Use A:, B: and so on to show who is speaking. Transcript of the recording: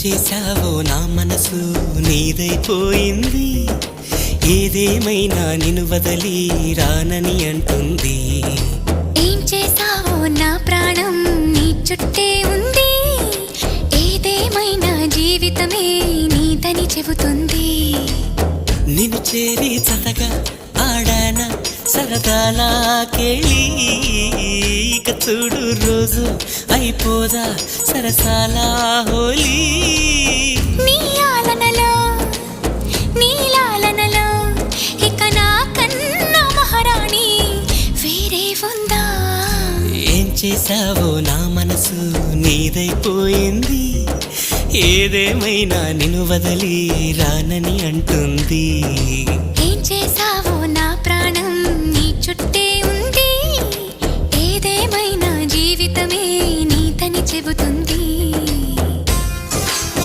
A: చేశావో నా మనసు నీదైపోయింది. ఏదేమైనా నిన్ను వదలి రానని అంటుంది.
B: ఏం చేశావో నా ప్రాణం నీ చుట్టే ఉంది. ఏదేమైనా జీవితమే నీదని చెబుతుంది.
A: నిన్ను చేరి చతగా ఆడాన సరదాలా కేళి. ఇక చూడు రోజు అయిపోదా సరసాల హోలీ.
B: నీ ఆలనలో నీ లాలనలో ఇక నా కన్నా మహారాణి వేరే ఉందా?
A: ఏం చేశావో నా మనసు నీదైపోయింది. ఏదేమైనా నిన్ను వదలి రానని అంటుంది.
B: ఏం చేశావో నా ప్రాణం నీ చుట్టే ఉంది. ఏదేమైనా జీవితమే నీదని చెబుతుంది.